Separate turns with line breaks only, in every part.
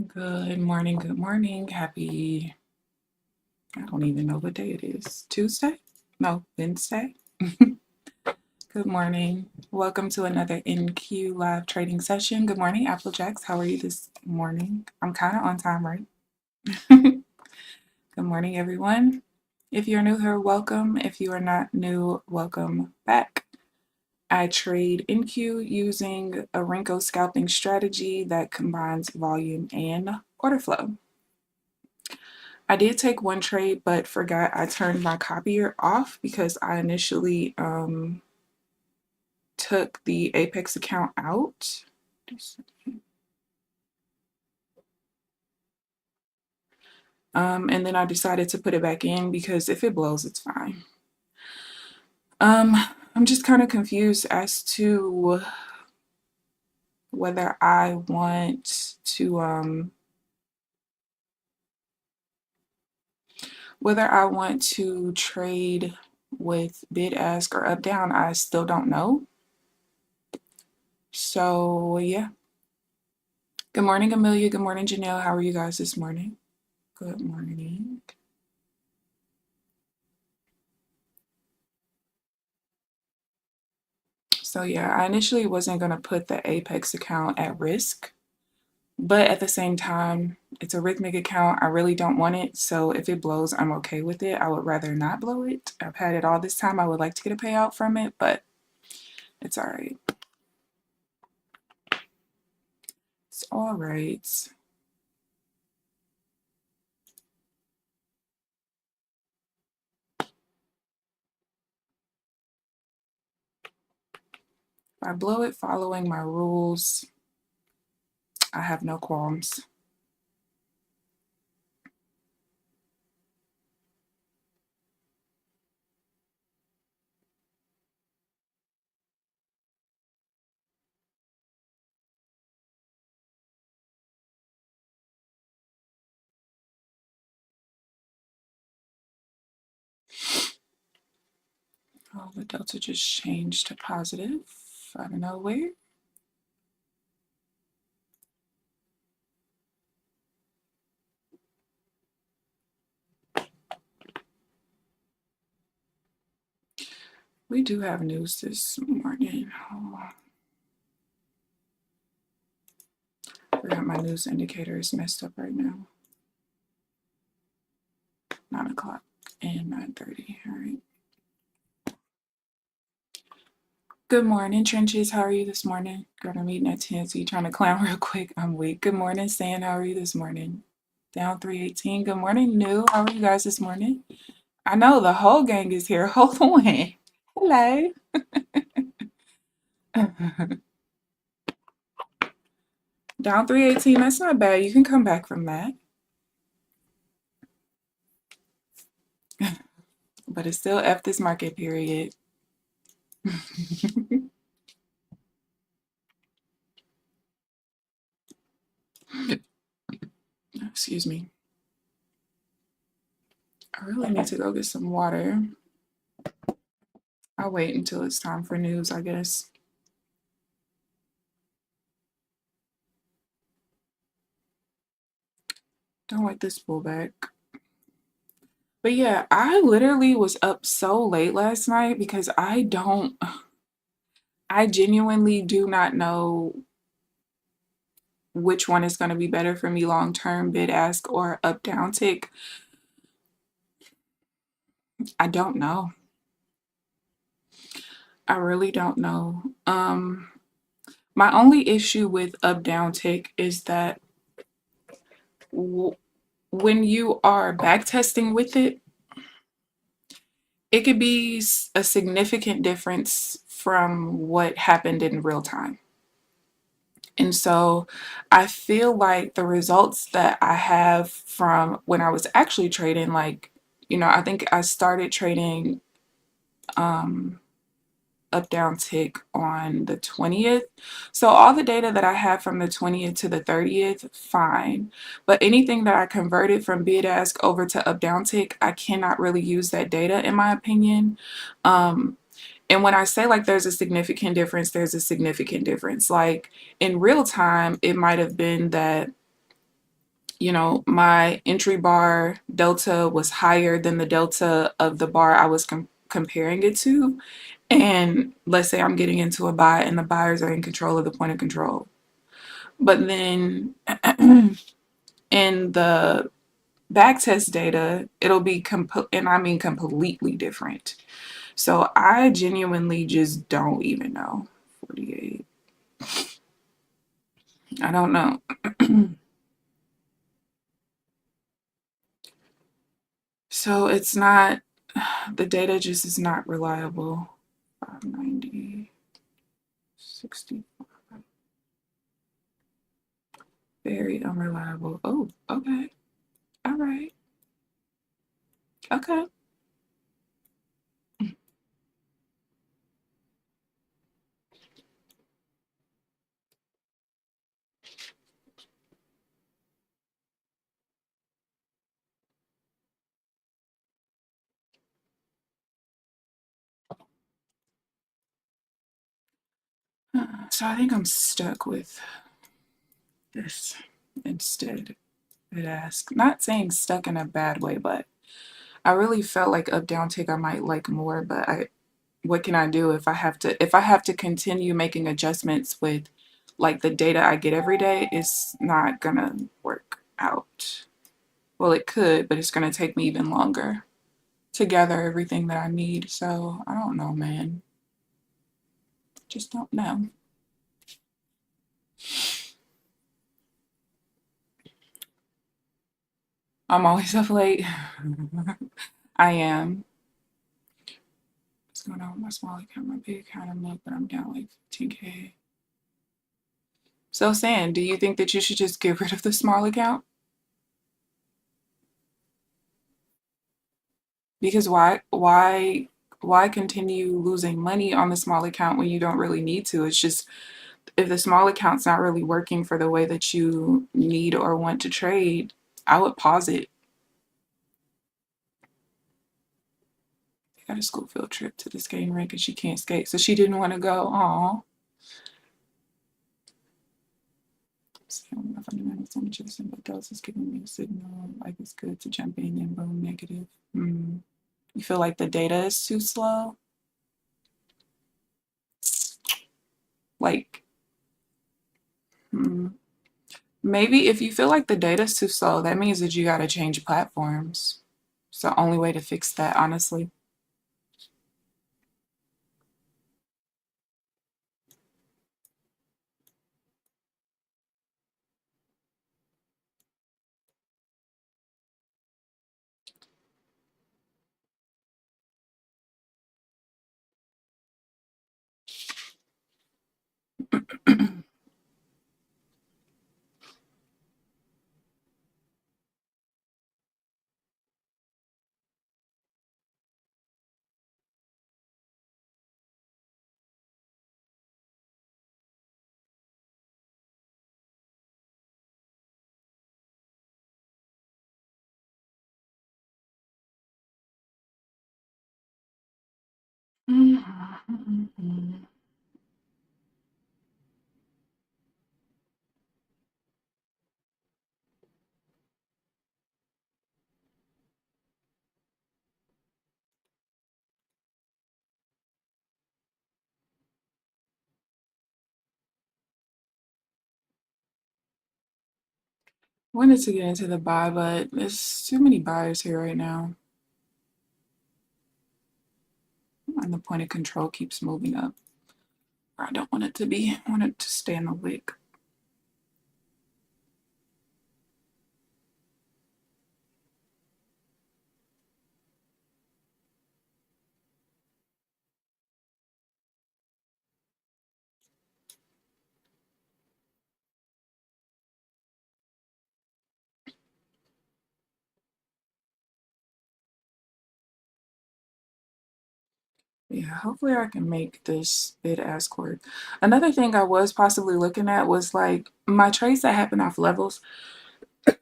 Good morning, good morning. Happy, I don't even know what day it is. Tuesday? No, Wednesday. Good morning. Welcome to another NQ live trading session. Good morning, Applejacks. How are you this morning? I'm kind of on time, right? Good morning, everyone. If you're new here, welcome. If you are not new, welcome back. I trade NQ using a Renko scalping strategy that combines volume and order flow. I did take one trade, but forgot I turned my copier off because I initially took the Apex account out. And then I decided to put it back in because if it blows, it's fine. I'm just kind of confused as to whether I want to trade with bid ask or up down. I still don't know. So yeah. Good morning, Amelia. Good morning, Janelle. How are you guys this morning? Good morning. So yeah, I initially wasn't going to put the Apex account at risk, but at the same time, it's a rhythmic account. I really don't want it. So if it blows, I'm okay with it. I would rather not blow it. I've had it all this time. I would like to get a payout from it, but it's all right. It's all right. If I blow it following my rules, I have no qualms. Oh, the delta just changed to positive. I don't know where. We do have news this morning. Oh, I forgot my news indicator is messed up right now. 9 o'clock and 9:30. All right. Good morning, Trenches. How are you this morning? Got a meeting at 10, so you trying to clown real quick. I'm weak. Good morning, Stan. How are you this morning? Down 318. Good morning, New. How are you guys this morning? I know the whole gang is here. Hold on. Hello. Down 318. That's not bad. You can come back from that. But it's still F this market period. Excuse me. I really need to go get some water. I'll wait until it's time for news, I guess. Don't like this pullback. But yeah, I literally was up so late last night because I genuinely do not know which one is going to be better for me long term, bid ask or up down tick. I don't know. I really don't know. My only issue with up down tick is that when you are back testing with it, it could be a significant difference from what happened in real time. And so I feel like the results that I have from when I was actually trading, like, I think I started trading up down tick on the 20th. So all the data that I have from the 20th to the 30th, fine. But anything that I converted from bid ask over to up down tick, I cannot really use that data in my opinion. And when I say like there's a significant difference, there's a significant difference. Like in real time, it might have been that you know, my entry bar delta was higher than the delta of the bar I was comparing it to. And let's say I'm getting into a buy and the buyers are in control of the point of control. But then in the backtest data, it'll be and I mean completely different. So I genuinely just don't even know. 48. I don't know. So it's not, the data just is not reliable. 590, 60, very unreliable. Oh, okay. All right. Okay. So I think I'm stuck with this instead. It ask. Not saying stuck in a bad way, but I really felt like up down tick I might like more, but what can I do if I have to continue making adjustments with like the data I get every day? It's not gonna work out. Well, it could, but it's gonna take me even longer to gather everything that I need. So I don't know, man. Just don't know. I'm always up late. I am. What's going on with my small account? My big account, I'm up, but I'm down like 15K. So, San, do you think that you should just get rid of the small account? Because why continue losing money on the small account when you don't really need to? It's just if the small account's not really working for the way that you need or want to trade, I would pause it. I got a school field trip to the skating rink and she can't skate, so she didn't want to go. Aw. My fundamentals on just but those is giving me a signal like it's good to jump in and boom negative. You feel like the data is too slow? Like, maybe if you feel like the data's too slow, that means that you got to change platforms. It's the only way to fix that, honestly. Wanted to get into the buy, but there's too many buyers here right now. And the point of control keeps moving up. Or I don't want it to be. I want it to stay in the wick. Yeah, hopefully I can make this bid ask work. Another thing I was possibly looking at was like my trades that happen off levels.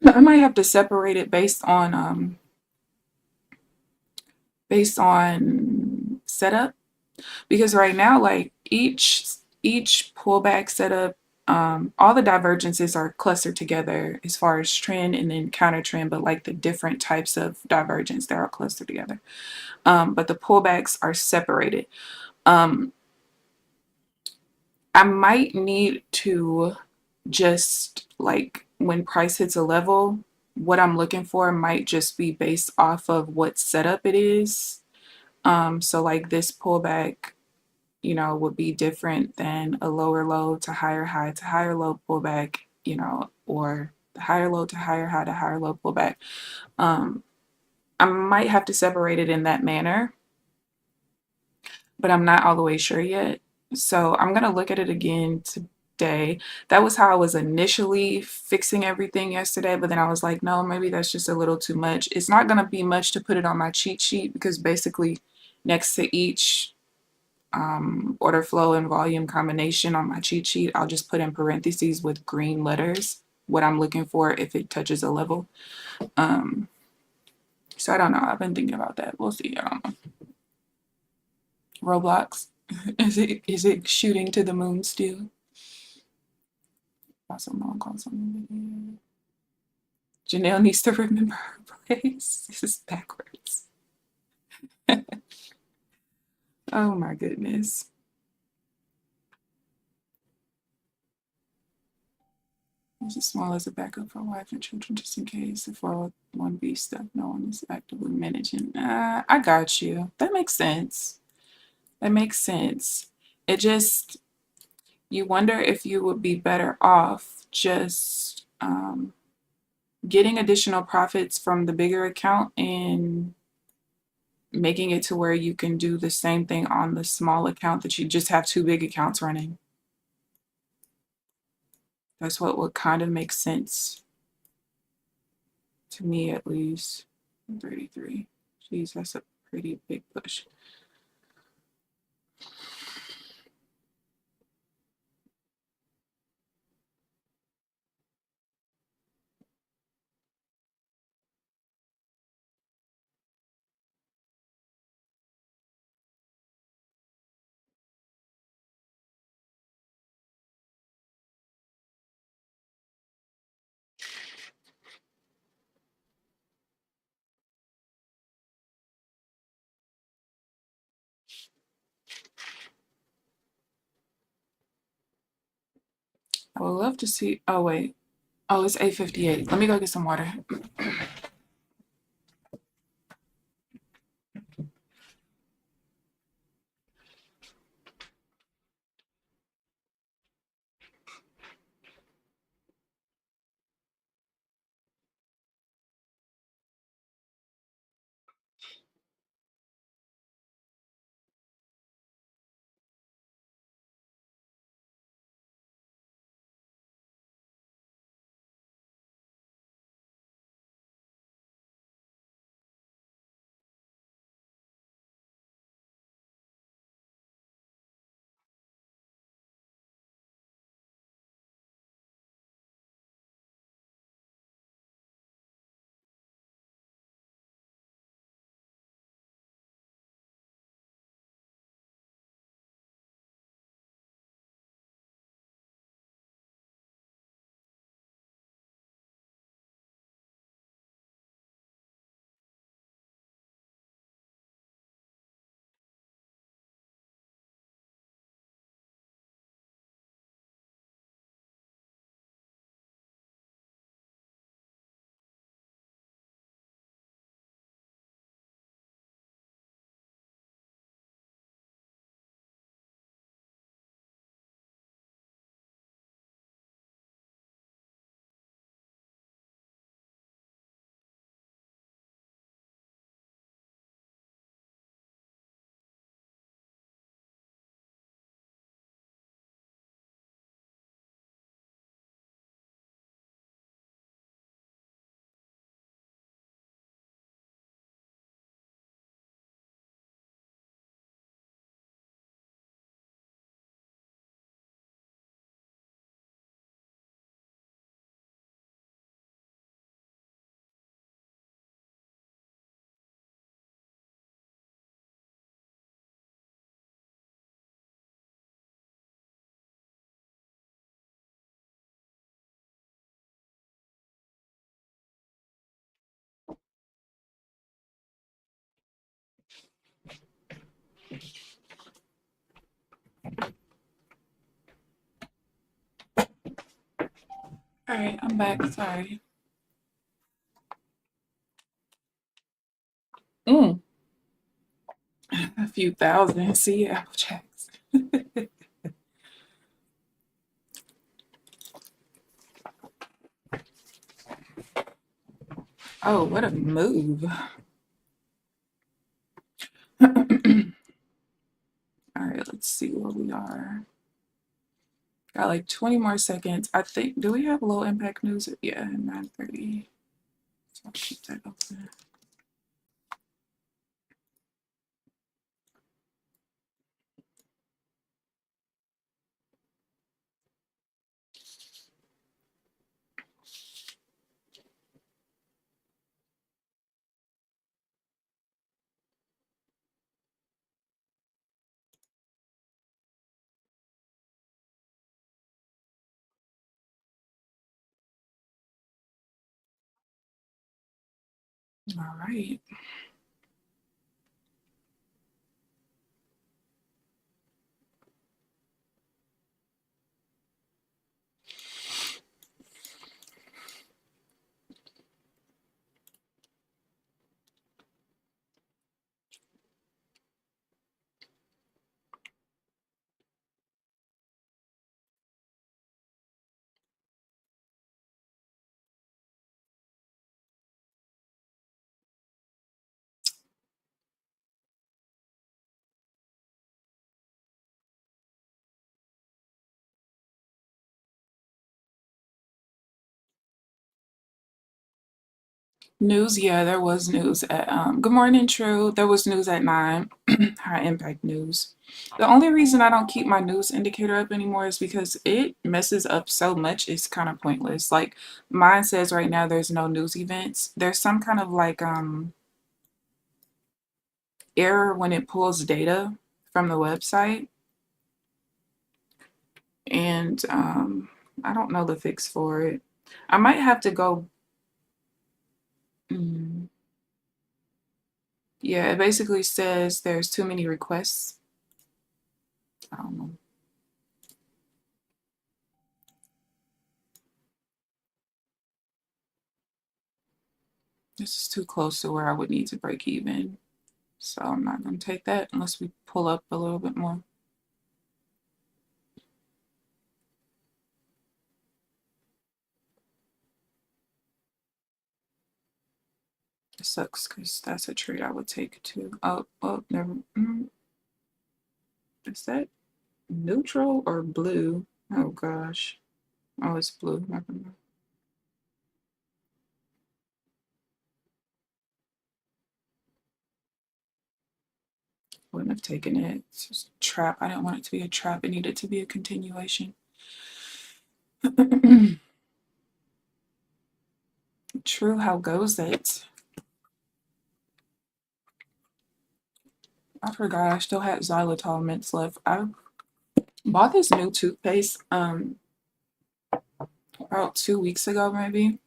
I might have to separate it based on setup because right now like each pullback setup All the divergences are clustered together as far as trend and then counter trend, but like the different types of divergence, they're all clustered together. But the pullbacks are separated. I might need to just like when price hits a level, what I'm looking for might just be based off of what setup it is. So like this pullback, you know, would be different than a lower low to higher high to higher low pullback, you know, or the higher low to higher high to higher low pullback. I might have to separate it in that manner, but I'm not all the way sure yet. So I'm going to look at it again today. That was how I was initially fixing everything yesterday, but then I was like, no, maybe that's just a little too much. It's not going to be much to put it on my cheat sheet because basically next to each order flow and volume combination on my cheat sheet, I'll just put in parentheses with green letters what I'm looking for if it touches a level. So I don't know. I've been thinking about that. We'll see. I don't know. Roblox. Is it shooting to the moon still? Awesome. Janelle needs to remember her place. This is backwards. Oh my goodness. It's as small as a backup for wife and children, just in case the 401B stuff no one is actively managing. I got you. That makes sense. That makes sense. It just, you wonder if you would be better off just getting additional profits from the bigger account and making it to where you can do the same thing on the small account that you just have two big accounts running. That's what would kind of make sense to me, at least. 33. Jeez, that's a pretty big push. I would love to see. Oh, wait. Oh, it's 8:58. Let me go get some water. All right, I'm back. Sorry. Mm. A few thousand. See, Apple Jacks. Oh, what a move. All right, let's see where we are. Got like 20 more seconds. I think, do we have low impact news? Yeah, 9:30. So I'll keep that open. All right. News, yeah, there was news at Good Morning True. There was news at 9. High impact news. The only reason I don't keep my news indicator up anymore is because it messes up so much. It's kind of pointless. Like mine says right now there's no news events. There's some kind of like error when it pulls data from the website. And I don't know the fix for it. I might have to go. mm, yeah, it basically says there's too many requests. I don't know. This is too close to where I would need to break even. So I'm not going to take that unless we pull up a little bit more. It sucks because that's a trade I would take too. Oh, never. Is that neutral or blue? Oh gosh. Oh, it's blue. Never mind. Wouldn't have taken it. It's just a trap. I didn't want it to be a trap. It needed to be a continuation. True, how goes it? I forgot I still had xylitol mints left. I bought this new toothpaste about 2 weeks ago maybe.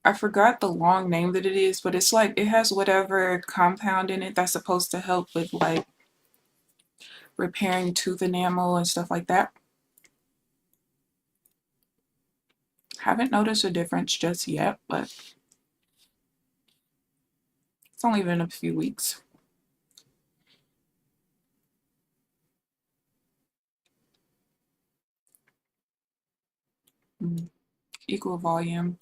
I forgot the long name that it is, but it's like it has whatever compound in it that's supposed to help with like repairing tooth enamel and stuff like that. Haven't noticed a difference just yet, but it's only been a few weeks. Equal volume.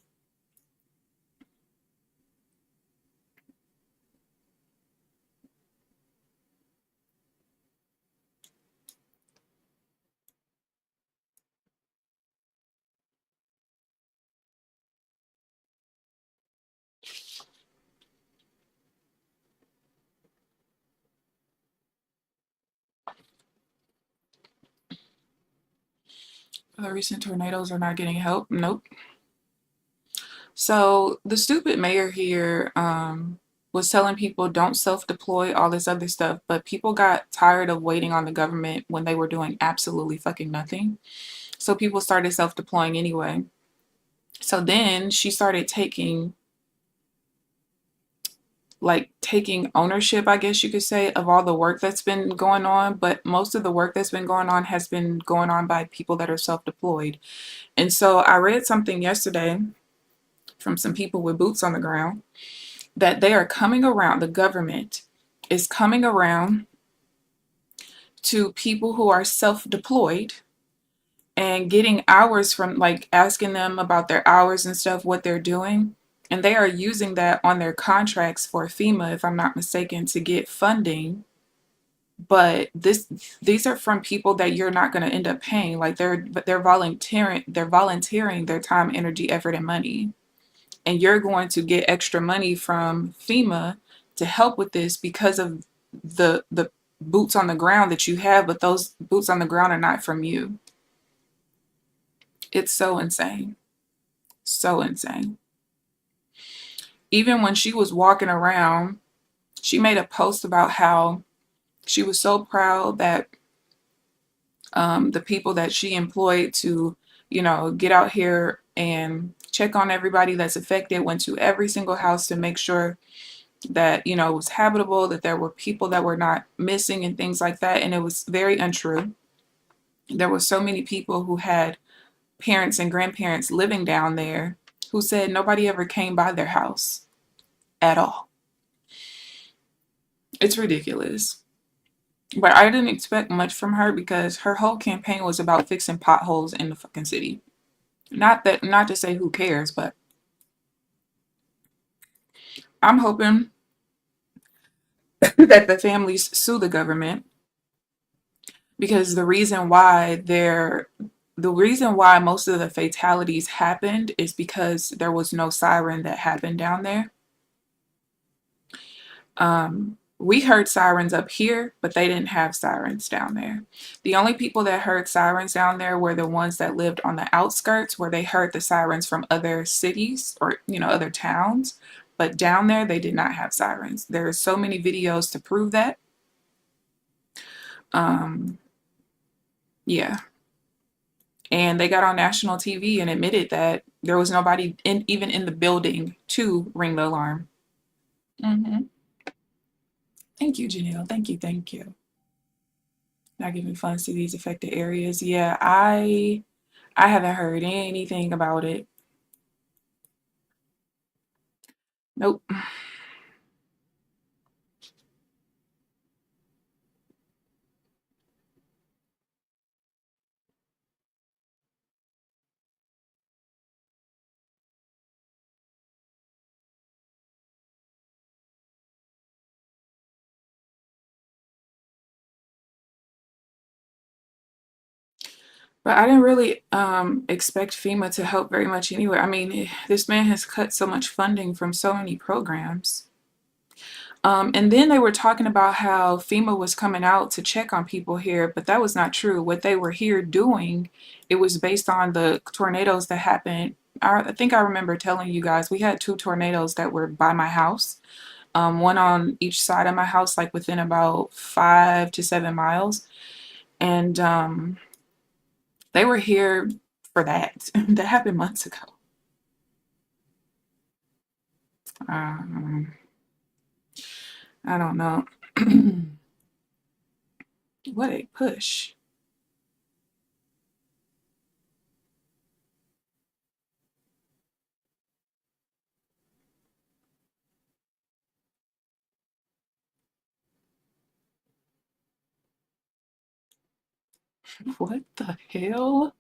The recent tornadoes are not getting help. Nope. So the stupid mayor here was telling people don't self-deploy, all this other stuff, but people got tired of waiting on the government when they were doing absolutely fucking nothing. So people started self-deploying anyway. So then she started taking like taking ownership, I guess you could say, of all the work that's been going on. But most of the work that's been going on has been going on by people that are self-deployed. And so I read something yesterday from some people with boots on the ground that they are coming around, the government is coming around to people who are self-deployed and getting hours from, like, asking them about their hours and stuff, what they're doing. And they are using that on their contracts for FEMA, if I'm not mistaken, to get funding. But these are from people that you're not going to end up paying. Like, they're volunteering their time, energy, effort, and money. And you're going to get extra money from FEMA to help with this because of the boots on the ground that you have, but those boots on the ground are not from you. It's so insane. So insane. Even when she was walking around, she made a post about how she was so proud that the people that she employed to, get out here and check on everybody that's affected, went to every single house to make sure that, it was habitable, that there were people that were not missing and things like that. And it was very untrue. There were so many people who had parents and grandparents living down there who said nobody ever came by their house at all. It's ridiculous. But I didn't expect much from her because her whole campaign was about fixing potholes in the fucking city. Not to say who cares, but I'm hoping that the families sue the government because the reason why most of the fatalities happened is because there was no siren that happened down there. We heard sirens up here, but they didn't have sirens down there. The only people that heard sirens down there were the ones that lived on the outskirts, where they heard the sirens from other cities or, other towns. But down there, they did not have sirens. There are so many videos to prove that. Um, yeah. And they got on national TV and admitted that there was nobody even in the building to ring the alarm. Hmm. Thank you, Janelle. Thank you. Thank you. Not giving funds to these affected areas. Yeah, I haven't heard anything about it. Nope. But I didn't really expect FEMA to help very much anyway. I mean, this man has cut so much funding from so many programs. And then they were talking about how FEMA was coming out to check on people here, but that was not true. What they were here doing, it was based on the tornadoes that happened. I think I remember telling you guys we had two tornadoes that were by my house, one on each side of my house, like within about 5 to 7 miles. And they were here for that. That happened months ago. Um, I don't know. What a push. What the hell?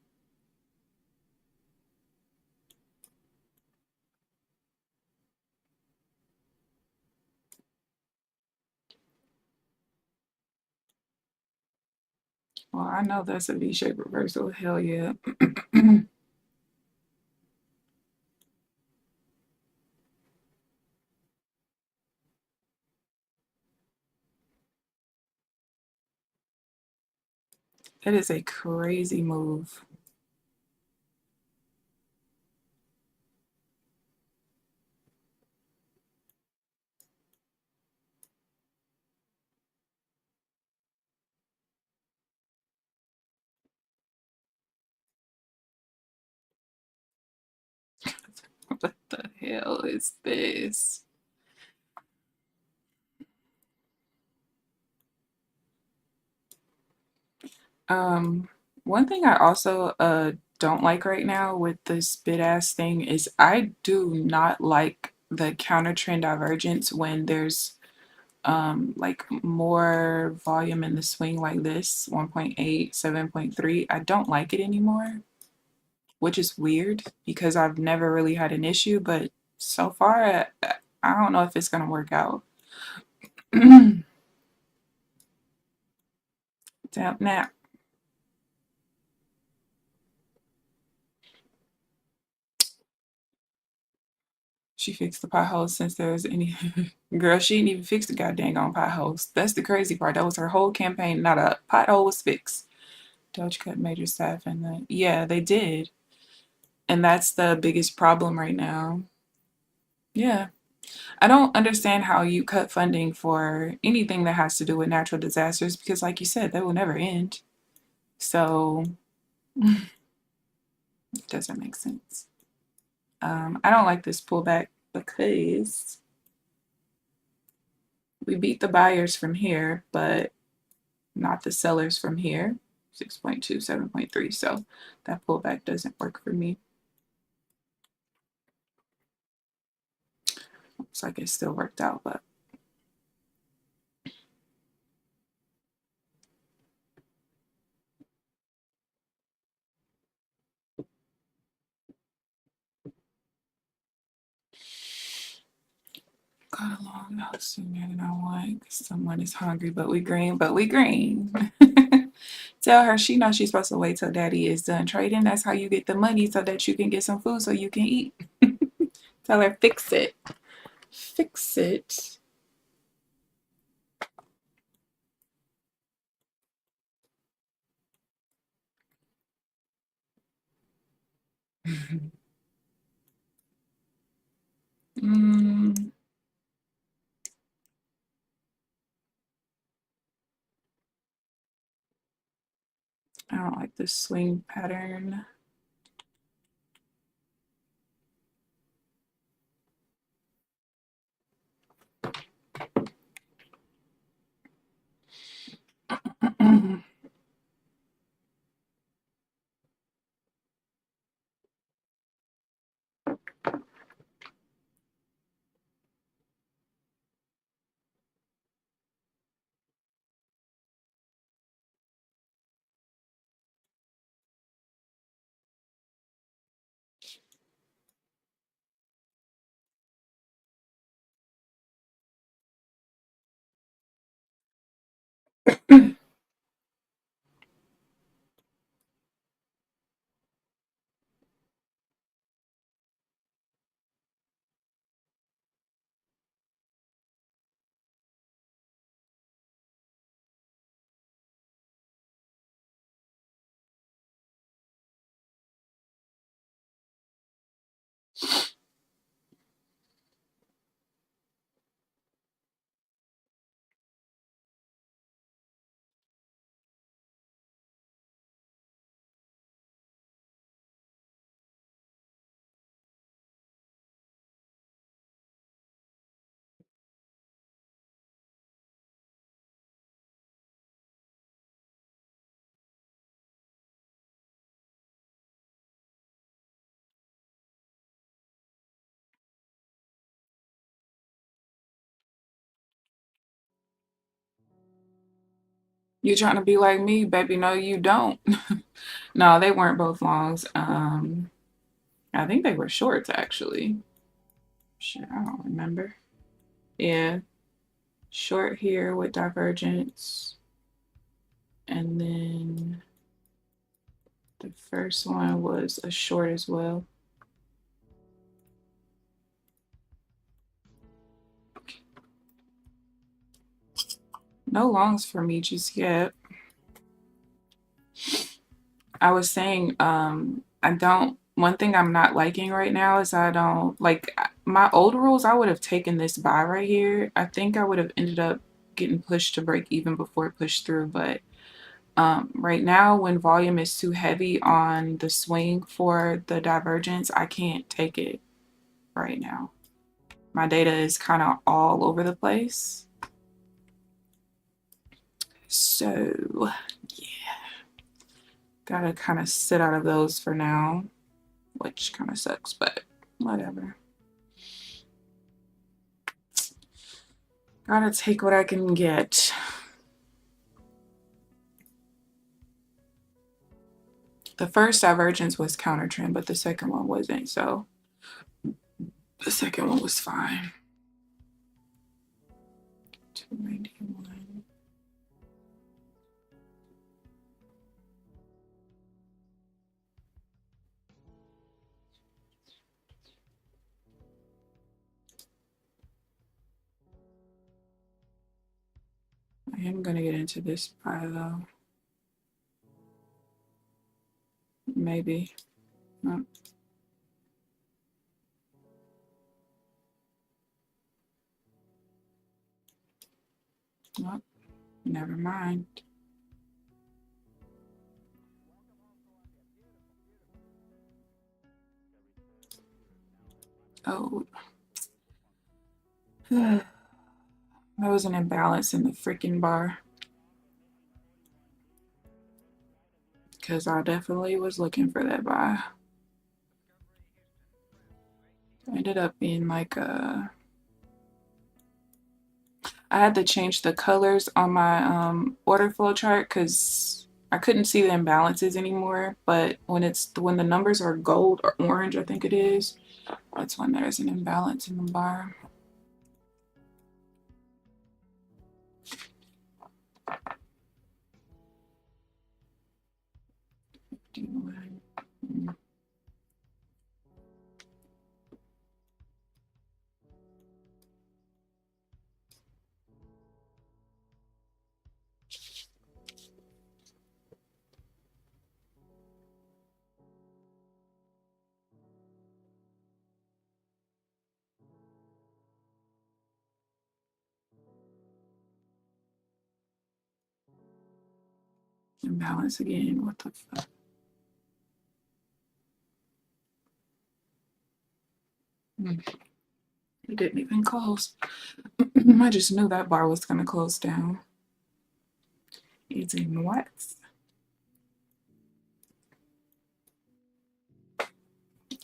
Well, I know that's a V-shaped reversal. Hell yeah. That is a crazy move. What the hell is this? One thing I also don't like right now with this bid ask thing is I do not like the counter trend divergence when there's like more volume in the swing like this 1.8 7.3. I don't like it anymore, which is weird because I've never really had an issue, but so far I don't know if it's gonna work out. Damn nap. She fixed the potholes since there was any. Girl, she didn't even fix the goddamn on potholes. That's the crazy part. That was her whole campaign. Not a pothole was fixed. Doge cut major staff and then yeah, they did. And that's the biggest problem right now. Yeah. I don't understand how you cut funding for anything that has to do with natural disasters because like you said, that will never end. So it doesn't make sense. I don't like this pullback because we beat the buyers from here, but not the sellers from here. 6.2, 7.3. So that pullback doesn't work for me. Looks like it still worked out, but got along now sooner than I want. Someone is hungry, but we green, but we green. Tell her she knows she's supposed to wait till daddy is done trading. That's how you get the money so that you can get some food so you can eat. Tell her fix it. Fix it. mm, I don't like this swing pattern. You trying to be like me, baby? No, you don't. No, they weren't both longs. I think they were shorts actually. Sure, I don't remember. Yeah, short here with divergence, and then the first one was a short as well. No longs for me just yet. I was saying, I don't, one thing I'm not liking right now is I don't, like, my old rules, I would have taken this buy right here. I think I would have ended up getting pushed to break even before it pushed through, but right now when volume is too heavy on the swing for the divergence, I can't take it right now. My data is kind of all over the place. So, yeah. Gotta kind of sit out of those for now, which kind of sucks, but whatever. Gotta take what I can get. The first divergence was counter trend, but the second one wasn't, so the second one was fine. 291. I am gonna get into this buy though. Maybe. No. Well, never mind. Oh. There was an imbalance in the freaking bar. Because I definitely was looking for that buy. Ended up being like I had to change the colors on my order flow chart because I couldn't see the imbalances anymore. But when the numbers are gold or orange, I think it is, that's when there's an imbalance in the bar. Imbalance again. What the fuck? It didn't even close. I just knew that bar was gonna close down. It's in what?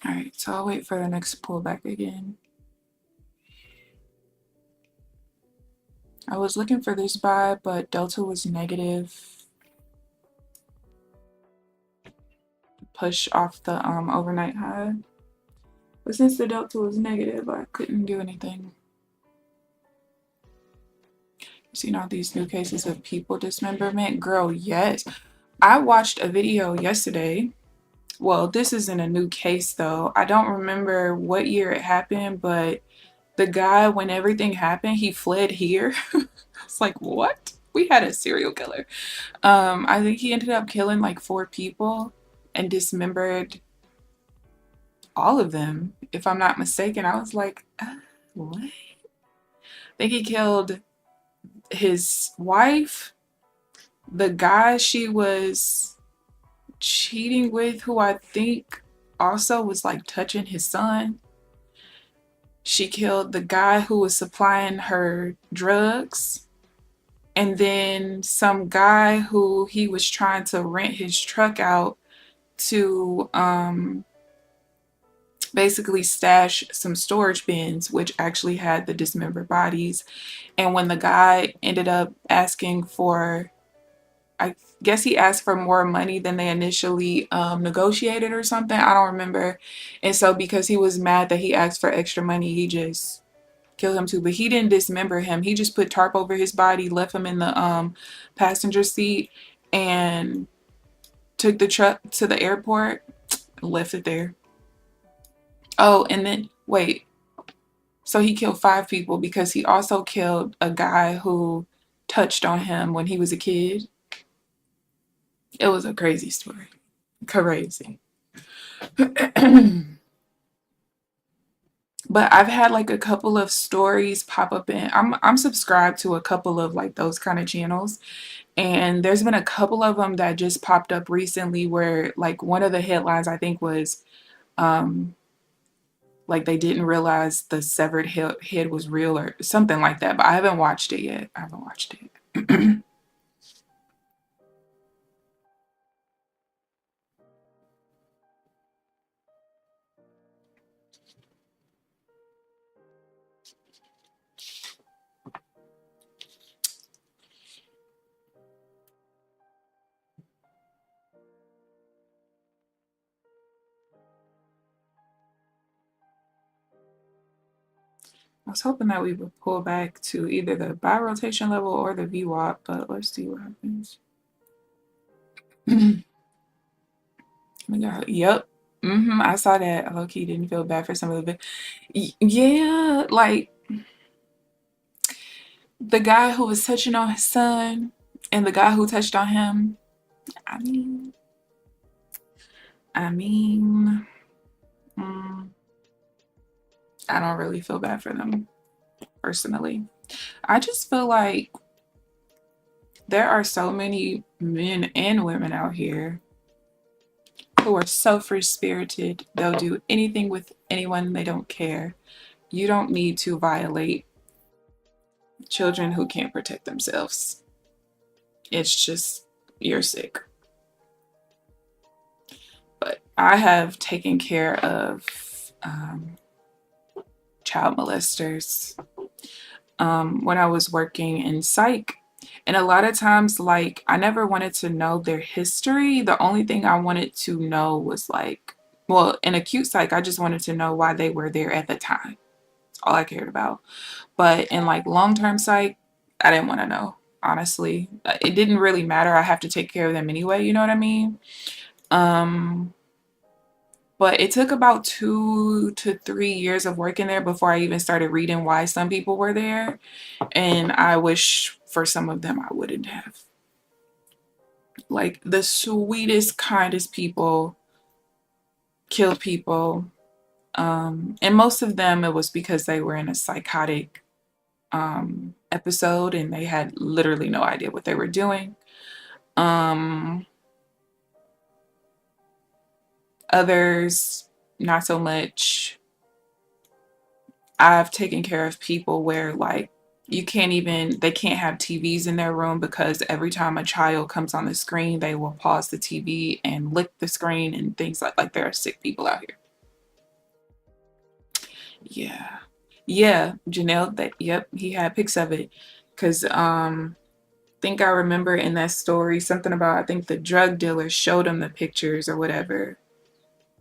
Alright, so I'll wait for the next pullback again. I was looking for this buy, but Delta was negative. Push off the overnight high. But since the Delta was negative, I couldn't do anything. Seen all these new cases of people dismemberment? Girl, yes. I watched a video yesterday. Well, this isn't a new case though. I don't remember what year it happened, but the guy, when everything happened, he fled here. It's like, what? We had a serial killer. I think he ended up killing like 4 people and dismembered all of them, if I'm not mistaken. I was like, what? I think he killed his wife, the guy she was cheating with, who I think also was like touching his son. She killed the guy who was supplying her drugs. And then some guy who he was trying to rent his truck out to basically stash some storage bins, which actually had the dismembered bodies. And when the guy ended up asking for, I guess he asked for more money than they initially negotiated or something. I don't remember. And so because he was mad that he asked for extra money, he just killed him too. But he didn't dismember him. He just put tarp over his body, left him in the passenger seat, and took the truck to the airport, left it there. Oh, and then, wait. So he killed 5 people because he also killed a guy who touched on him when he was a kid. It was a crazy story. Crazy. But I've had like a couple of stories pop up in, I'm subscribed to a couple of like those kind of channels, and there's been a couple of them that just popped up recently where like one of the headlines I think was like they didn't realize the severed head was real or something like that, but I haven't watched it yet. I haven't watched it. I was hoping that we would pull back to either the buy rotation level or the VWAP, but let's see what happens. Yep. I saw that. Low-key didn't feel bad for some of the yeah, like the guy who was touching on his son and the guy who touched on him. I mean, I mean, mm, I don't really feel bad for them personally. I just feel like there are so many men and women out here who are so free-spirited. They'll do anything with anyone. They don't care. You don't need to violate children who can't protect themselves. It's just, you're sick. But I have taken care of child molesters when I was working in psych. And a lot of times, like, I never wanted to know their history. The only thing I wanted to know was like, well, in acute psych, I just wanted to know why they were there at the time. That's all I cared about. But in like long-term psych, I didn't want to know, honestly. It didn't really matter. I have to take care of them anyway, you know what I mean? But it took about 2 to 3 years of working there before I even started reading why some people were there. And I wish for some of them I wouldn't have. Like the sweetest, kindest people killed people. And most of them, it was because they were in a psychotic episode and they had literally no idea what they were doing. Others, not so much. I've taken care of people where like they can't have TVs in their room because every time a child comes on the screen, they will pause the TV and lick the screen and things like there are sick people out here. Yeah. Yeah, Janelle, yep, he had pics of it. Cause think I remember in that story something about I think the drug dealer showed him the pictures or whatever.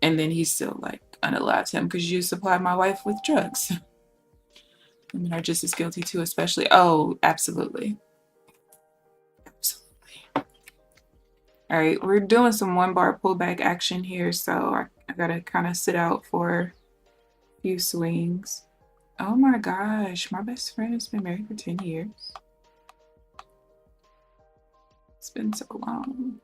And then he still like unalived him because you supplied my wife with drugs. Women are just as guilty too, especially. Oh, absolutely. Absolutely. All right, we're doing some 1-bar pullback action here, so I gotta kind of sit out for a few swings. Oh my gosh, my best friend has been married for 10 years. It's been so long.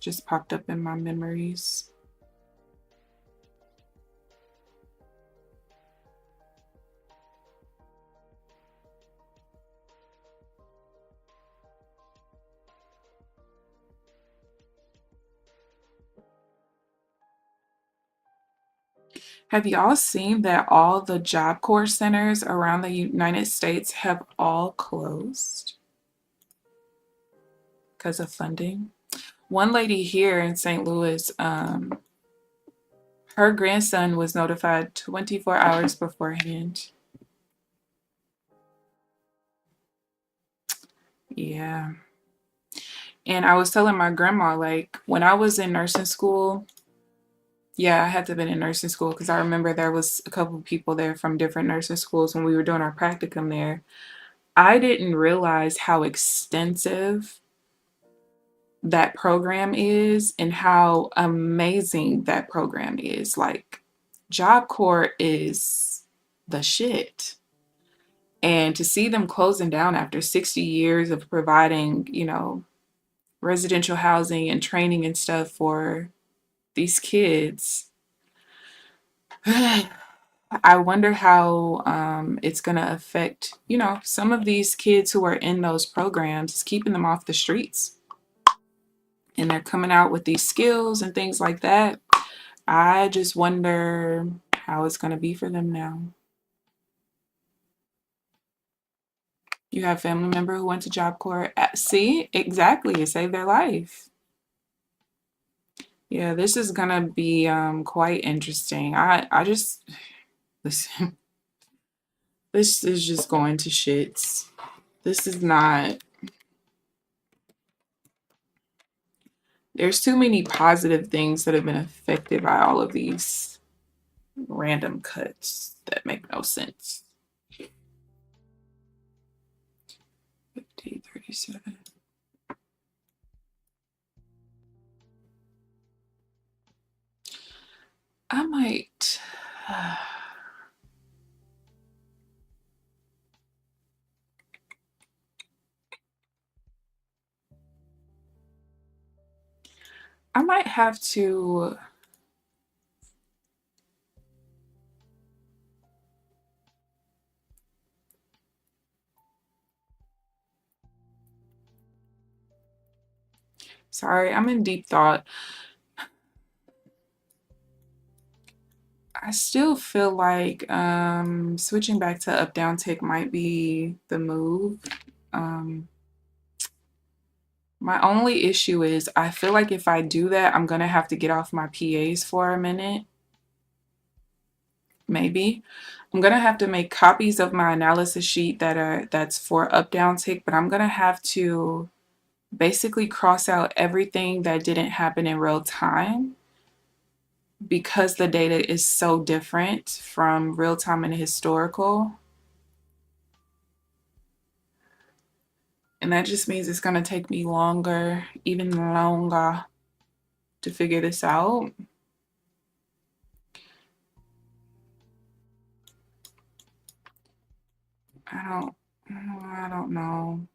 Just popped up in my memories. Have y'all seen that all the Job Corps centers around the United States have all closed because of funding? One lady here in St. Louis, her grandson was notified 24 hours beforehand. Yeah. And I was telling my grandma, like, when I was in nursing school, yeah, I had to have been in nursing school because I remember there was a couple of people there from different nursing schools when we were doing our practicum there. I didn't realize how extensive that program is and how amazing that program is. Like, Job Corps is the shit. And to see them closing down after 60 years of providing, residential housing and training and stuff for these kids, I wonder how it's going to affect, some of these kids who are in those programs, keeping them off the streets. And they're coming out with these skills and things like that. I just wonder how it's going to be for them now. You have a family member who went to Job Corps. See, exactly. It saved their life. Yeah, this is going to be quite interesting. I just, listen, this is just going to shits. This is not. There's too many positive things that have been affected by all of these random cuts that make no sense. 50, 37. I might. I might have to. Sorry, I'm in deep thought. I still feel like switching back to up down tick might be the move. My only issue is I feel like if I do that, I'm going to have to get off my PAs for a minute. Maybe. I'm going to have to make copies of my analysis sheet that's for up down tick, but I'm going to have to basically cross out everything that didn't happen in real time because the data is so different from real time and historical. And that just means it's going to take me longer, even longer, to figure this out. I don't know.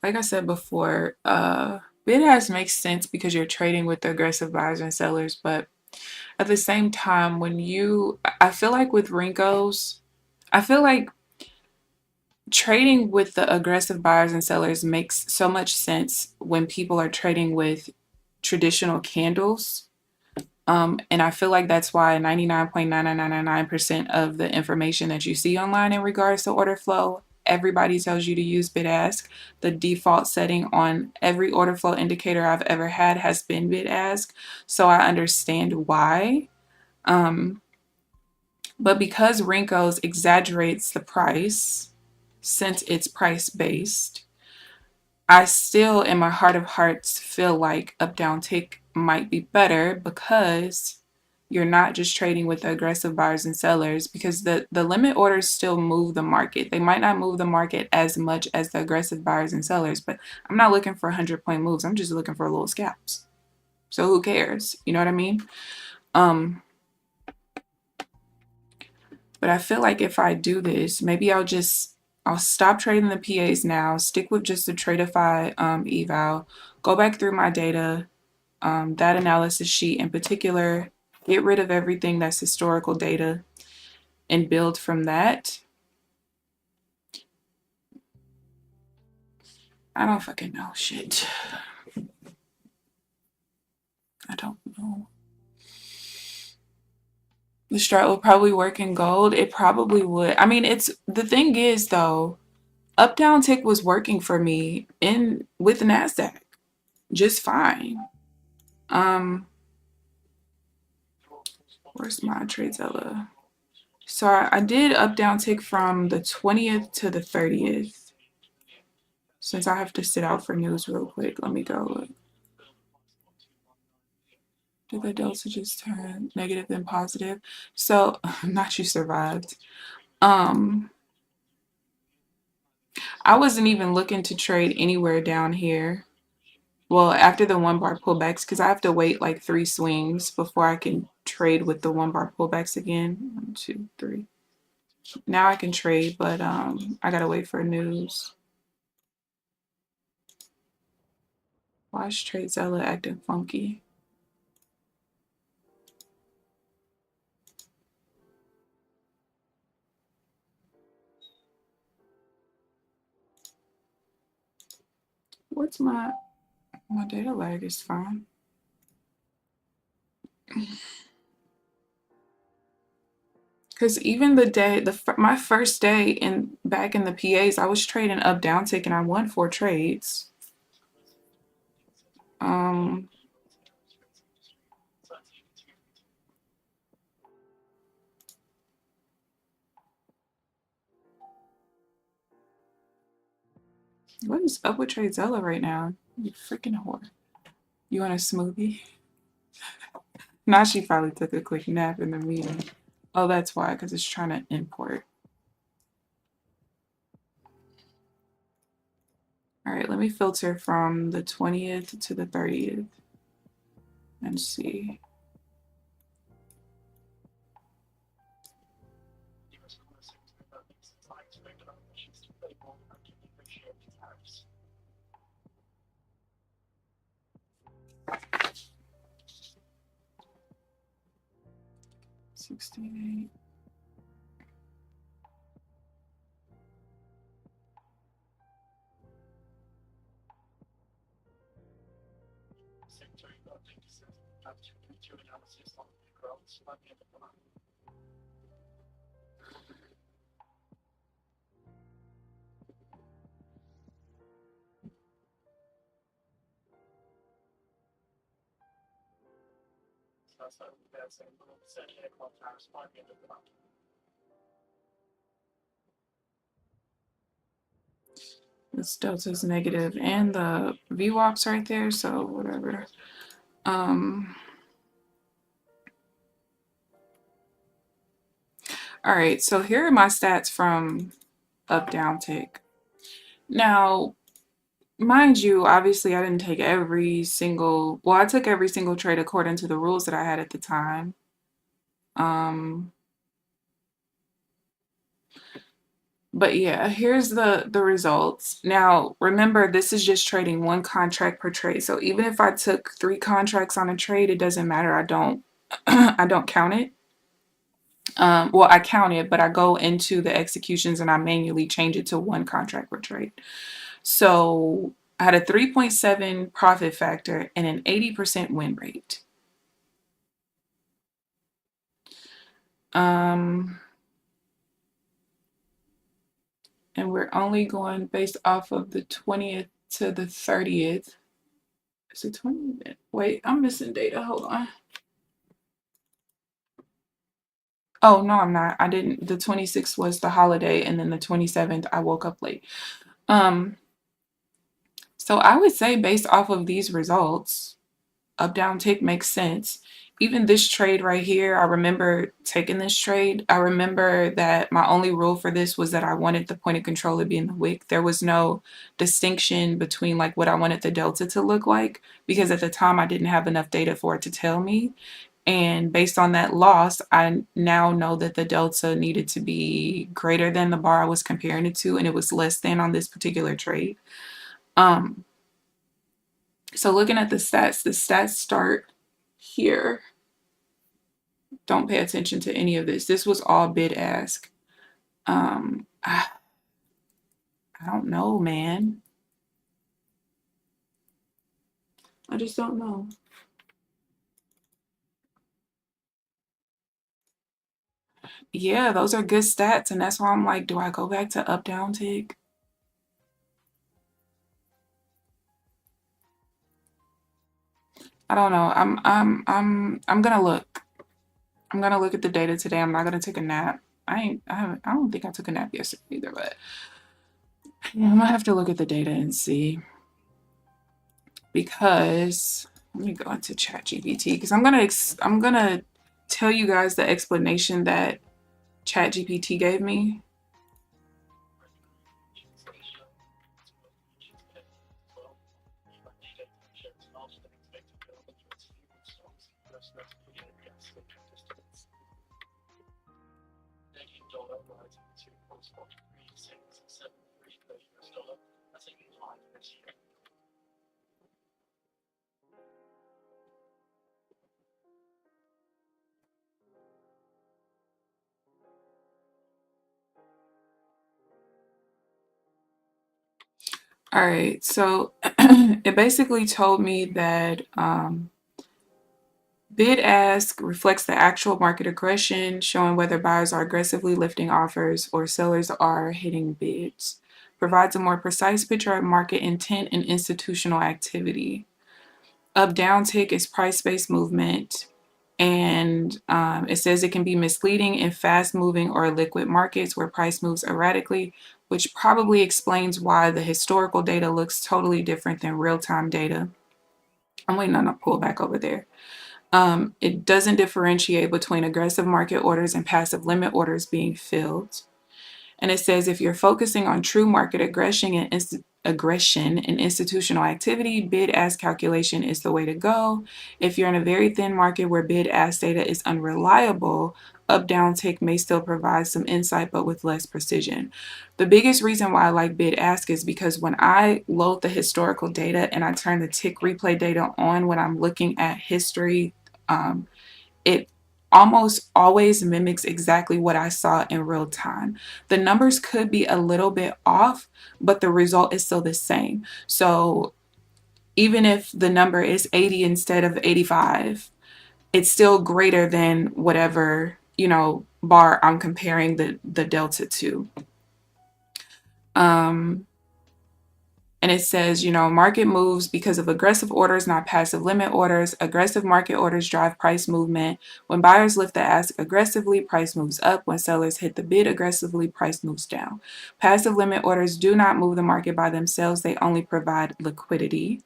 Like I said before, bid ask makes sense because you're trading with the aggressive buyers and sellers, but at the same time, I feel like with Renko's, I feel like trading with the aggressive buyers and sellers makes so much sense when people are trading with traditional candles. And I feel like that's why 99.99999% of the information that you see online in regards to order flow, everybody tells you to use bid ask. The default setting on every order flow indicator I've ever had has been bid ask. So I understand why. But because Renko's exaggerates the price, since it's price based, I still, in my heart of hearts, feel like up down tick might be better because you're not just trading with the aggressive buyers and sellers, because the limit orders still move the market. They might not move the market as much as the aggressive buyers and sellers, but I'm not looking for 100-point moves. I'm just looking for little scalps. So who cares? You know what I mean? But I feel like if I do this, maybe I'll stop trading the PAs now, stick with just the Tradeify eval, go back through my data, that analysis sheet in particular, get rid of everything that's historical data and build from that. I don't fucking know shit. I don't know. The strat will probably work in gold. It probably would. I mean, the thing is though, up down tick was working for me with Nasdaq just fine. Where's my TradeZella? So I did up down tick from the 20th to the 30th. Since I have to sit out for news real quick, let me go look. Did the dosages turn negative then positive? So not you survived. I wasn't even looking to trade anywhere down here. Well, after the 1 bar pullbacks, because I have to wait like 3 swings before I can trade with the 1 bar pullbacks again. 1, 2, 3. Now I can trade, but I gotta wait for news. Why is TradeZella acting funky? What's my data lag is fine. Because even the day, my first day back in the PAs, I was trading up down tick and I won 4 trades. What is up with TradeZella right now? You freaking whore. You want a smoothie? Now she probably took a quick nap in the meeting. Oh, that's why, because it's trying to import. All right, let me filter from the 20th to the 30th and see. $68. This delta's negative and the VWAP's right there, so whatever. All right, so here are my stats from up down tick. Now, mind you, obviously I didn't take every single, well, I took every single trade according to the rules that I had at the time. But yeah, here's the results. Now, remember, this is just trading one contract per trade. So even if I took 3 contracts on a trade, it doesn't matter. I don't I don't count it. Well, I count it, but I go into the executions and I manually change it to 1 contract per trade. So I had a 3.7 profit factor and an 80% win rate. And we're only going based off of the 20th to the 30th. Is it 20th? Wait, I'm missing data. Hold on. Oh, no, I'm not. I didn't. The 26th was the holiday, and then the 27th, I woke up late. So I would say based off of these results, up down tick makes sense. Even this trade right here, I remember taking this trade. I remember that my only rule for this was that I wanted the point of control to be in the wick. There was no distinction between like what I wanted the delta to look like, because at the time I didn't have enough data for it to tell me. And based on that loss, I now know that the delta needed to be greater than the bar I was comparing it to, and it was less than on this particular trade. So looking at the stats start here. Don't pay attention to any of this. This was all bid ask. I don't know, man. I just don't know. Yeah, those are good stats, and that's why I'm like, do I go back to up down tick? I don't know. I'm gonna look. I'm gonna look at the data today. I'm not gonna take a nap. I don't think I took a nap yesterday either, but yeah, I'm gonna have to look at the data and see. Because let me go into ChatGPT, because I'm gonna tell you guys the explanation that ChatGPT gave me. All right, so it basically told me that bid ask reflects the actual market aggression, showing whether buyers are aggressively lifting offers or sellers are hitting bids. Provides a more precise picture of market intent and institutional activity. Up down tick is price-based movement, and it says it can be misleading in fast-moving or liquid markets where price moves erratically. which probably explains why the historical data looks totally different than real-time data. I'm waiting on a pullback over there. It doesn't differentiate between aggressive market orders and passive limit orders being filled. And it says if you're focusing on true market aggression and institutional activity, bid-ask calculation is the way to go. If you're in a very thin market where bid-ask data is unreliable, up-down tick may still provide some insight, but with less precision. The biggest reason why I like bid-ask is because when I load the historical data and I turn the tick replay data on when I'm looking at history, it almost always mimics exactly what I saw in real time. The numbers could be a little bit off, but the result is still the same. So even if the number is 80 instead of 85, it's still greater than whatever, bar I'm comparing the delta to. And it says, market moves because of aggressive orders, not passive limit orders. Aggressive market orders drive price movement. When buyers lift the ask aggressively, price moves up. When sellers hit the bid aggressively, price moves down. Passive limit orders do not move the market by themselves. They only provide liquidity.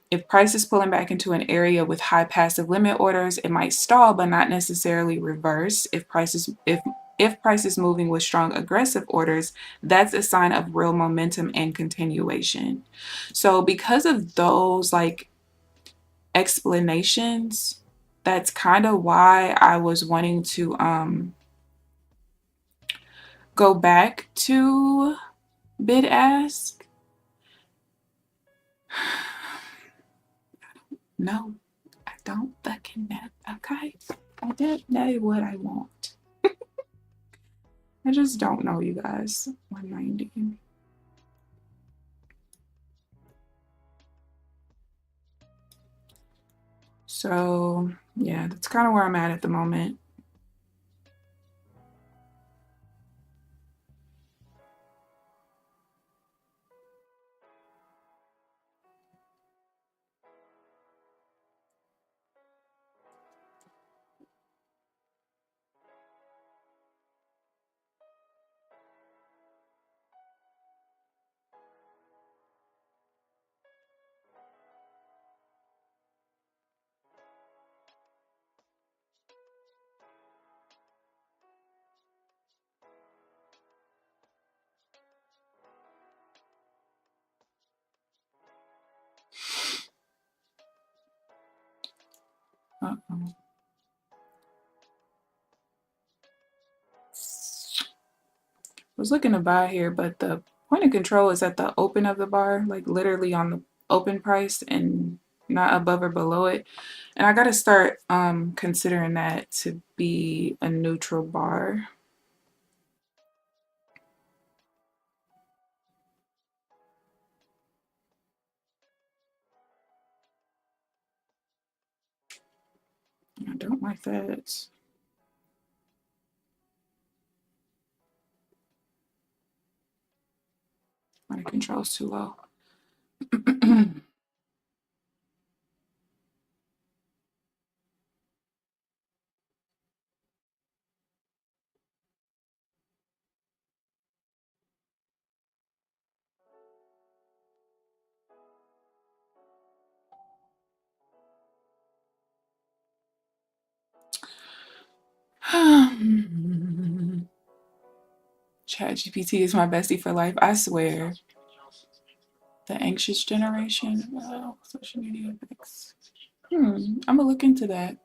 If price is pulling back into an area with high passive limit orders, it might stall, but not necessarily reverse. If price is moving with strong aggressive orders, that's a sign of real momentum and continuation. So because of those explanations, that's kind of why I was wanting to go back to bid ask. No, I don't fucking know. Okay, I don't know what I want. I just don't know, you guys. 190. So yeah, that's kind of where I'm at the moment. Uh-oh. I was looking to buy here, but the point of control is at the open of the bar, like literally on the open price and not above or below it. And I got to start considering that to be a neutral bar. I don't like that. My control is too low. ChatGPT is my bestie for life, I swear. The anxious generation. Wow, social media effects. I'm gonna look into that.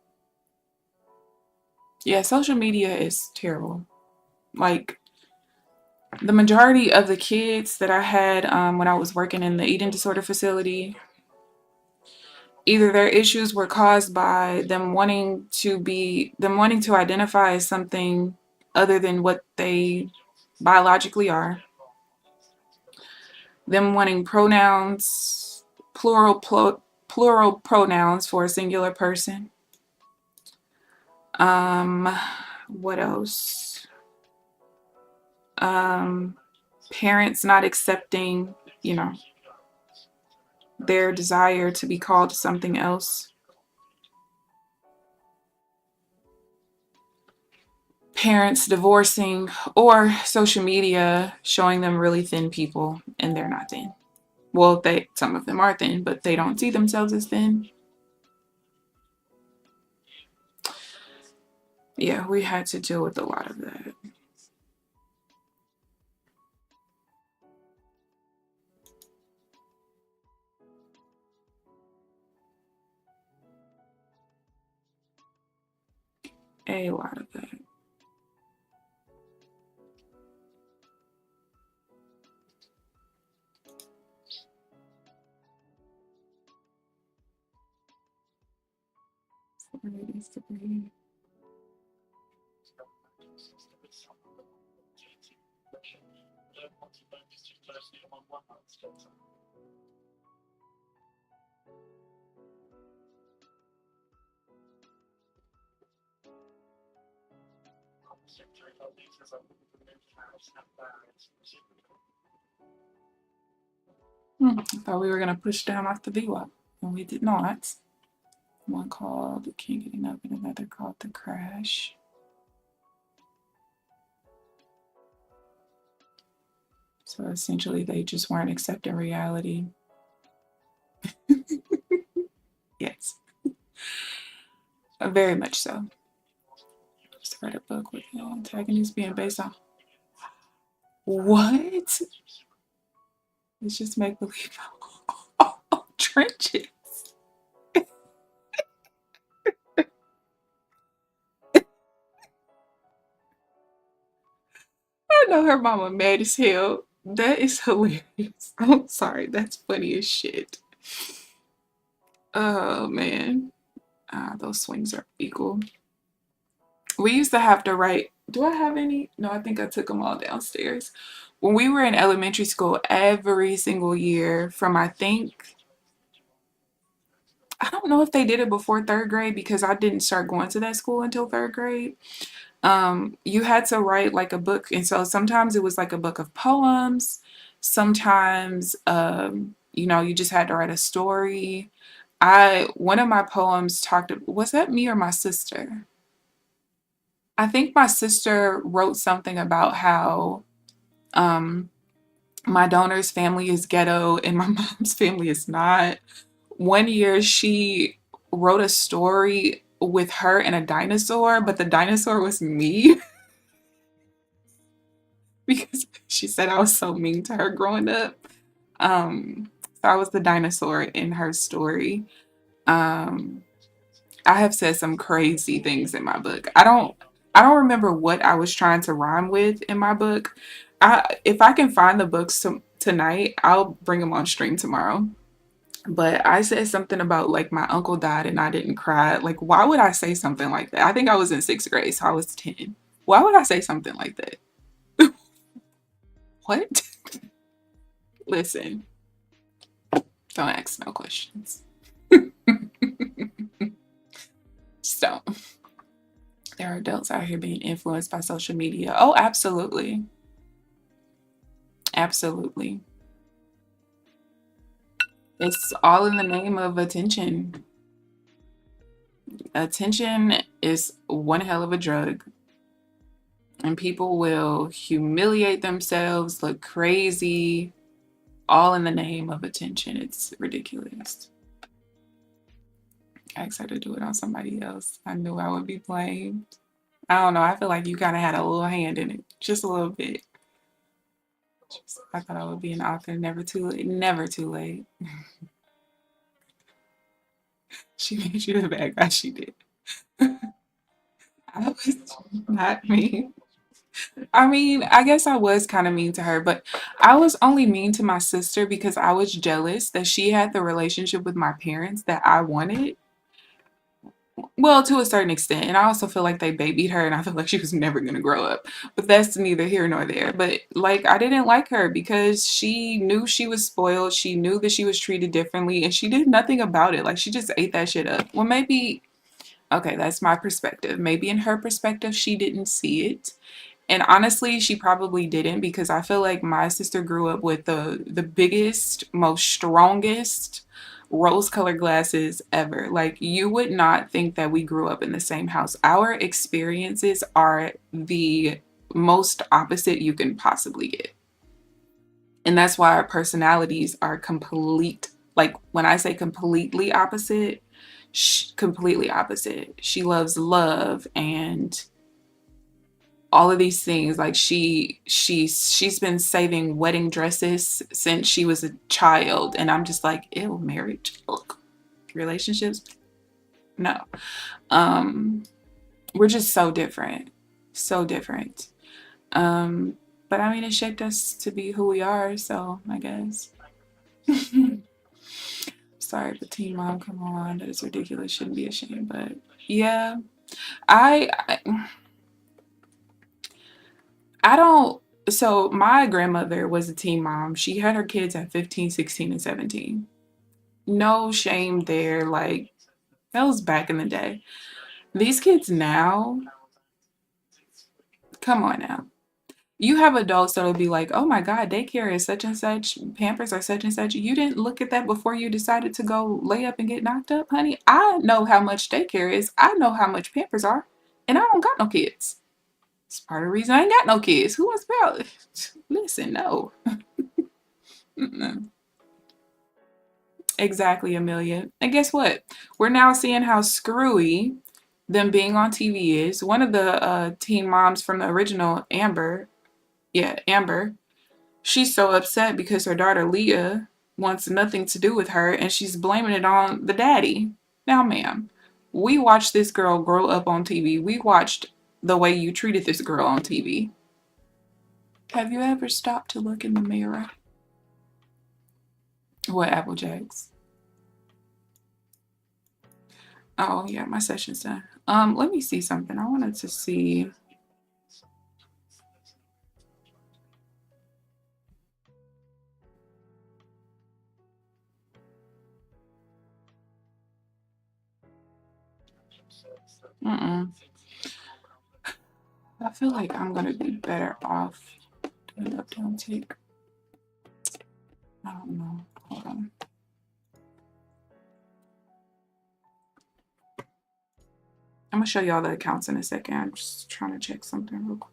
Yeah, social media is terrible. Like the majority of the kids that I had when I was working in the eating disorder facility, either their issues were caused by them wanting to identify as something other than what they biologically are, them wanting pronouns, plural pronouns for a singular person. What else? Parents not accepting, their desire to be called something else. parents divorcing, or social media showing them really thin people and they're not thin. Well, some of them are thin, but they don't see themselves as thin. Yeah, we had to deal with a lot of that. A lot of that. I thought we were going to push down off the VWAP, and we did not. One called the King Getting Up and another called the Crash. So essentially, they just weren't accepting reality. Yes. Very much so. Just read a book with the antagonist being based on. What? It's just make believe. Oh, trenches. I know her mama mad as hell. That is hilarious. I'm sorry. That's funny as shit. Oh, man. Those swings are equal. We used to have to write. Do I have any? No, I think I took them all downstairs. When we were in elementary school, every single year from I don't know if they did it before third grade because I didn't start going to that school until third grade. You had to write like a book, and so sometimes it was like a book of poems. Sometimes, you just had to write a story. One of my poems was that me or my sister? I think my sister wrote something about how um, my donor's family is ghetto and my mom's family is not. One year she wrote a story with her and a dinosaur, but the dinosaur was me because she said I was so mean to her growing up. So I was the dinosaur in her story. Um, I have said some crazy things in my book. I don't remember what I was trying to rhyme with in my book. If I can find the books tonight, I'll bring them on stream tomorrow. But I said something about like my uncle died and I didn't cry. Like, why would I say something like that? I think I was in sixth grade, so I was 10. Why would I say something like that? What? Listen, don't ask no questions. So, there are adults out here being influenced by social media. Oh, absolutely. Absolutely. It's all in the name of attention. Attention is one hell of a drug. And people will humiliate themselves, look crazy, all in the name of attention. It's ridiculous. I asked her to do it on somebody else. I knew I would be blamed. I don't know. I feel like you kind of had a little hand in it, just a little bit. I thought I would be an author. Never too late. Never too late. She made you the bad guy. She did. I was not mean. I mean, I guess I was kind of mean to her, but I was only mean to my sister because I was jealous that she had the relationship with my parents that I wanted. Well, to a certain extent. And I also feel like they babied her and I feel like she was never going to grow up. But that's neither here nor there. But like, I didn't like her because she knew she was spoiled. She knew that she was treated differently and she did nothing about it. Like, she just ate that shit up. Well, maybe, okay, that's my perspective. Maybe in her perspective, she didn't see it. And honestly, she probably didn't because I feel like my sister grew up with the biggest, most strongest, rose-colored glasses ever. Like, you would not think that we grew up in the same house. Our experiences are the most opposite you can possibly get. And that's why our personalities are complete. Like, when I say completely opposite, completely opposite. She loves love and all of these things. Like, she's been saving wedding dresses since she was a child, and I'm just like, ew, marriage, ugh. Relationships, no. um we're just so different, so different. But I mean, it shaped us to be who we are, so I guess. Sorry, but teen mom, come on, that is ridiculous, shouldn't be ashamed. But yeah, I I don't. So my grandmother was a teen mom. She had her kids at 15, 16, and 17. No shame there. Like, that was back in the day. These kids now, come on now. You have adults that'll be like, oh my God, daycare is such and such, Pampers are such and such. You didn't look at that before you decided to go lay up and get knocked up, honey. I know how much daycare is. I know how much Pampers are. And I don't got no kids. It's part of the reason I ain't got no kids. Who wants to listen, no. Mm-mm. Exactly, Amelia. And guess what? We're now seeing how screwy them being on TV is. One of the teen moms from the original Amber, she's so upset because her daughter Leah wants nothing to do with her and she's blaming it on the daddy. Now, ma'am, we watched this girl grow up on TV. We watched the way you treated this girl on TV. Have you ever stopped to look in the mirror? What, Apple Jacks? Oh yeah, my session's done. Let me see something. I wanted to see. I feel like I'm gonna be better off doing up down tick. I don't know. Hold on. I'm gonna show y'all the accounts in a second. I'm just trying to check something real quick.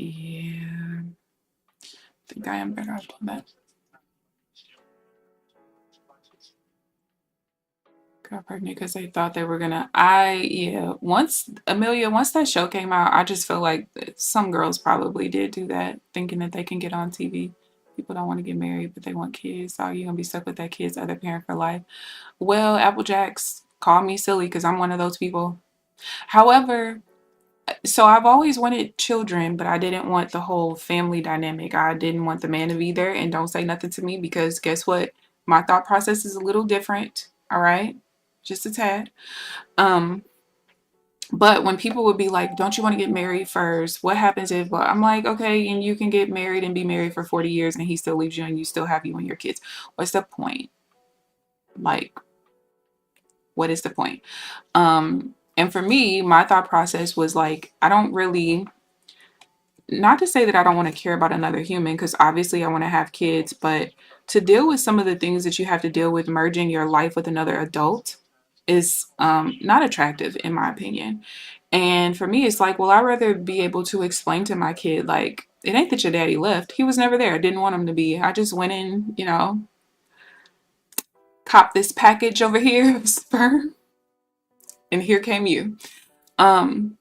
Yeah, I think I am better off doing that. Got pregnant because they thought they were gonna. Once that show came out, I just feel like some girls probably did do that, thinking that they can get on TV. People don't want to get married, but they want kids. So you're gonna be stuck with that kid's other parent for life. Well, Applejacks, call me silly because I'm one of those people. However, so I've always wanted children, but I didn't want the whole family dynamic. I didn't want the man to be there and don't say nothing to me because guess what? My thought process is a little different. All right. Just a tad. Um, but when people would be like, don't you want to get married first? What happens if, well, I'm like, okay, and you can get married and be married for 40 years and he still leaves you and you still have you and your kids. What's the point? Like, what is the point? And for me, my thought process was like, I don't really, not to say that I don't want to care about another human, because obviously I want to have kids, but to deal with some of the things that you have to deal with merging your life with another adult is not attractive, in my opinion. And for me, it's like, well, I'd rather be able to explain to my kid, like, it ain't that your daddy left. He was never there. I didn't want him to be. I just went in, cop this package over here of sperm, and here came you. Um,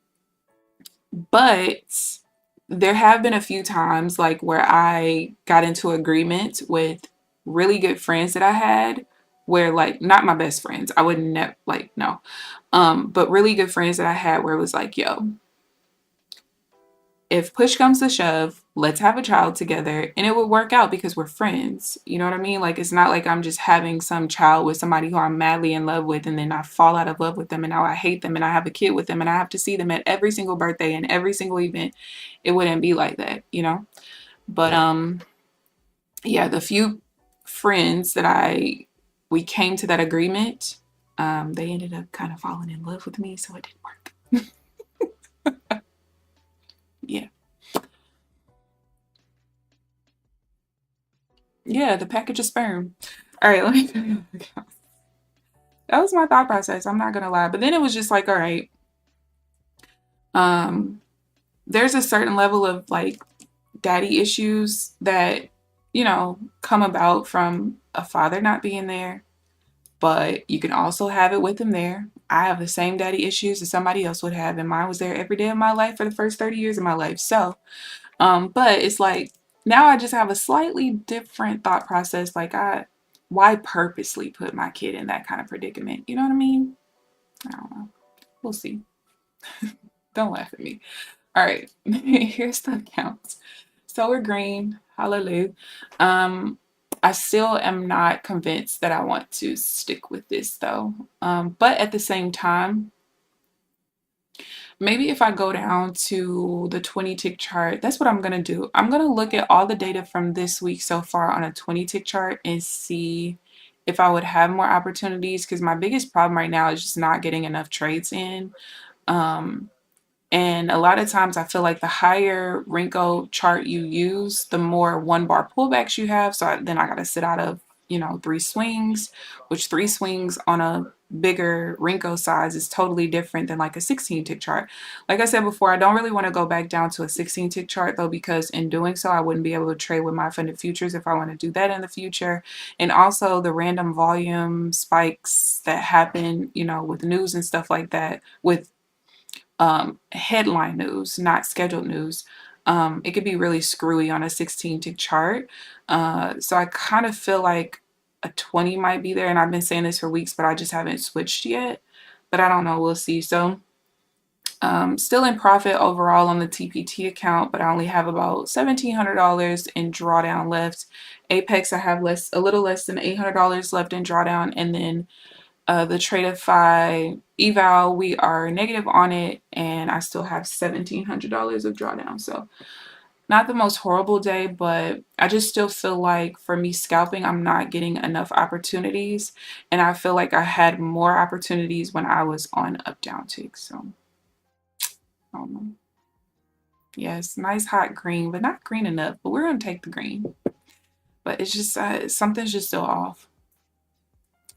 but there have been a few times like where I got into agreement with really good friends that I had, where like not my best friends. I wouldn't like no. But really good friends that I had where it was like, yo, if push comes to shove, let's have a child together, and it would work out because we're friends. You know what I mean? Like, it's not like I'm just having some child with somebody who I'm madly in love with, and then I fall out of love with them, and now I hate them, and I have a kid with them, and I have to see them at every single birthday and every single event. It wouldn't be like that, you know? But yeah, the few friends that we came to that agreement, they ended up kind of falling in love with me, so it didn't work. Yeah. Yeah, the package of sperm. All right, let me. That was my thought process. I'm not gonna lie, but then it was just like, all right, um, there's a certain level of like daddy issues that come about from a father not being there, but you can also have it with him there. I have the same daddy issues that somebody else would have, and mine was there every day of my life for the first 30 years of my life. So, but it's like now I just have a slightly different thought process. Like, why purposely put my kid in that kind of predicament? You know what I mean? I don't know. We'll see. Don't laugh at me. All right, here's the accounts. So we're green. Hallelujah. I still am not convinced that I want to stick with this though. But at the same time, maybe if I go down to the 20 tick chart, that's what I'm going to do. I'm going to look at all the data from this week so far on a 20 tick chart and see if I would have more opportunities, because my biggest problem right now is just not getting enough trades in. And a lot of times I feel like the higher Renko chart you use, the more one bar pullbacks you have. So then I got to sit out of, 3 swings, which 3 swings on a bigger Renko size is totally different than like a 16 tick chart. Like I said before, I don't really want to go back down to a 16 tick chart though, because in doing so, I wouldn't be able to trade with my funded futures if I want to do that in the future. And also the random volume spikes that happen, with news and stuff like that, with headline news, not scheduled news. It could be really screwy on a 16 tick chart. So I kind of feel like a 20 might be there. And I've been saying this for weeks, but I just haven't switched yet. But I don't know. We'll see. So still in profit overall on the TPT account, but I only have about $1,700 in drawdown left. Apex, I have a little less than $800 left in drawdown. And then the Tradeify eval, we are negative on it, and I still have $1,700 of drawdown. So not the most horrible day, but I just still feel like for me scalping, I'm not getting enough opportunities, and I feel like I had more opportunities when I was on up down tick. So I don't know. Yes, nice hot green, but not green enough. But we're gonna take the green. But it's just something's just still off.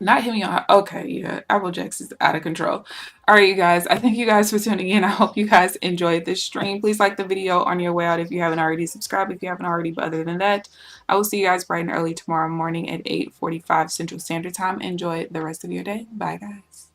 Not him, y'all. Okay, yeah. Applejack's is out of control. All right, you guys. I thank you guys for tuning in. I hope you guys enjoyed this stream. Please like the video on your way out if you haven't already. Subscribe if you haven't already. But other than that, I will see you guys bright and early tomorrow morning at 8:45 Central Standard Time. Enjoy the rest of your day. Bye, guys.